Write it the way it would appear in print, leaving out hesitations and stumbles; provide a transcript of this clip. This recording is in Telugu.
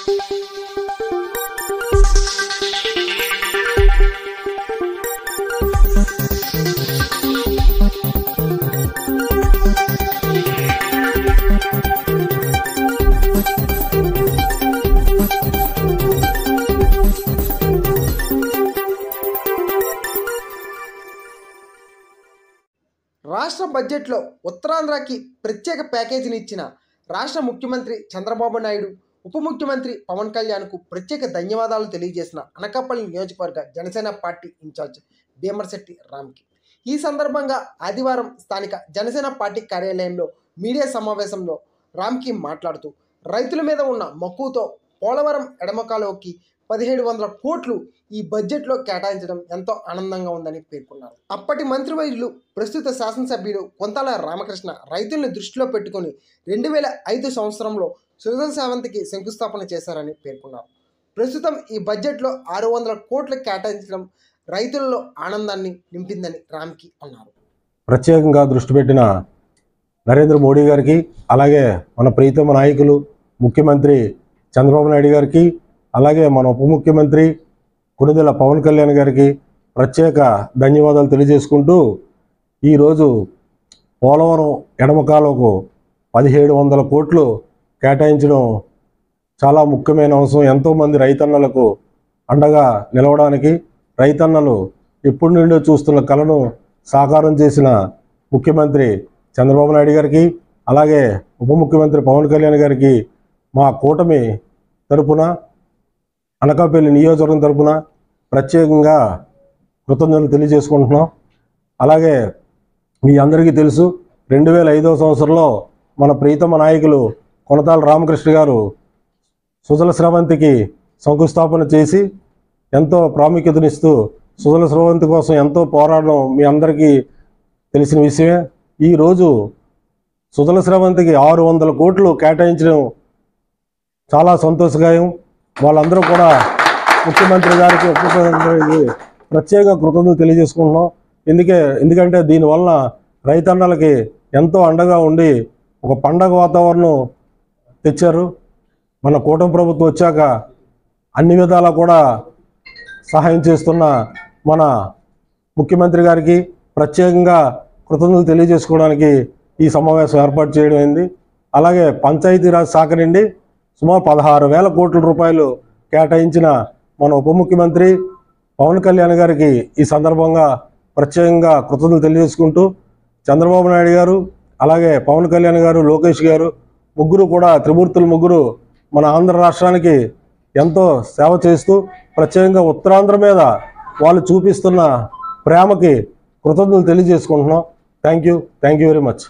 రాష్ట్ర బడ్జెట్లో ఉత్తరాంధ్రకి ప్రత్యేక ప్యాకేజీని ఇచ్చిన రాష్ట్ర ముఖ్యమంత్రి చంద్రబాబు నాయుడు, ఉప ముఖ్యమంత్రి పవన్ కళ్యాణ్కు ప్రత్యేక ధన్యవాదాలు తెలియజేసిన అనకాపల్లి నియోజకవర్గ జనసేన పార్టీ ఇన్ఛార్జ్ భీమర్శెట్టి రామ్కి. ఈ సందర్భంగా ఆదివారం స్థానిక జనసేన పార్టీ కార్యాలయంలో మీడియా సమావేశంలో రామ్కి మాట్లాడుతూ రైతుల మీద ఉన్న మక్కువతో పోలవరం ఎడమ కాలువకి 1700 కోట్లు ఈ బడ్జెట్లో కేటాయించడం ఎంతో ఆనందంగా ఉందని పేర్కొన్నారు. అప్పటి మంత్రివర్యులు ప్రస్తుత శాసనసభ్యుడు కొంతాల రామకృష్ణ రైతుల్ని దృష్టిలో పెట్టుకుని 2005 సంవత్సరంలో సుజల స్రవంతికి శంకుస్థాపన చేశారని పేర్కొన్నారు. ప్రస్తుతం ఈ బడ్జెట్లో 600 కోట్లు కేటాయించడం రైతుల్లో ఆనందాన్ని నింపిందని రామ్కి అన్నారు. ప్రత్యేకంగా దృష్టి పెట్టిన నరేంద్ర మోడీ గారికి, అలాగే మన ప్రీతమ నాయకులు ముఖ్యమంత్రి చంద్రబాబు నాయుడు గారికి, అలాగే మన ఉప ముఖ్యమంత్రి కొణిదెల పవన్ కళ్యాణ్ గారికి ప్రత్యేక ధన్యవాదాలు తెలియజేసుకుంటూ ఈరోజు పోలవరం ఎడమ కాలువకు 1700 కోట్లు కేటాయించడం చాలా ముఖ్యమైన అంశం. ఎంతోమంది రైతన్నలకు అండగా నిలవడానికి, రైతన్నలు ఎప్పటి నుండో చూస్తున్న కలను సాకారం చేసిన ముఖ్యమంత్రి చంద్రబాబు నాయుడు గారికి, అలాగే ఉప ముఖ్యమంత్రి పవన్ కళ్యాణ్ గారికి మా కూటమి తరపున, అనకాపల్లి నియోజకవర్గం తరపున ప్రత్యేకంగా కృతజ్ఞతలు తెలియజేసుకుంటున్నాం. అలాగే మీ అందరికీ తెలుసు, 2005 సంవత్సరంలో మన ప్రీతమ నాయకులు కొనతాల రామకృష్ణ గారు సుజల స్రవంతికి శంకుస్థాపన చేసి ఎంతో ప్రాముఖ్యతనిస్తూ సుజల స్రవంతి కోసం ఎంతో పోరాడడం మీ అందరికీ తెలిసిన విషయమే. ఈరోజు సుజల స్రవంతికి 600 కోట్లు కేటాయించడం చాలా సంతోషకరం. వాళ్ళందరూ కూడా ముఖ్యమంత్రి గారికి, ఉప ముఖ్యమంత్రికి ప్రత్యేక కృతజ్ఞతలు తెలియజేసుకుంటున్నాం. ఎందుకంటే దీనివల్ల రైతన్నలకి ఎంతో అండగా ఉండి ఒక పండగ వాతావరణం తెచ్చారు. మన కూటమి ప్రభుత్వం వచ్చాక అన్ని విధాలా కూడా సహాయం చేస్తున్న మన ముఖ్యమంత్రి గారికి ప్రత్యేకంగా కృతజ్ఞతలు తెలియజేసుకోవడానికి ఈ సమావేశం ఏర్పాటు చేయడం అయింది. అలాగే పంచాయతీరాజ్ శాఖ నుండి సుమారు 16,000 కోట్ల రూపాయలు కేటాయించిన మన ఉప ముఖ్యమంత్రి పవన్ కళ్యాణ్ గారికి ఈ సందర్భంగా ప్రత్యేకంగా కృతజ్ఞతలు తెలియజేసుకుంటూ, చంద్రబాబు నాయుడు గారు, అలాగే పవన్ కళ్యాణ్ గారు, లోకేష్ గారు ముగ్గురు కూడా, త్రిమూర్తులు ముగ్గురు మన ఆంధ్ర రాష్ట్రానికి ఎంతో సేవ చేస్తూ ప్రత్యేకంగా ఉత్తరాంధ్ర మీద వాళ్ళు చూపిస్తున్న ప్రేమకి కృతజ్ఞతలు తెలియజేసుకుంటున్నాం. Thank you very much.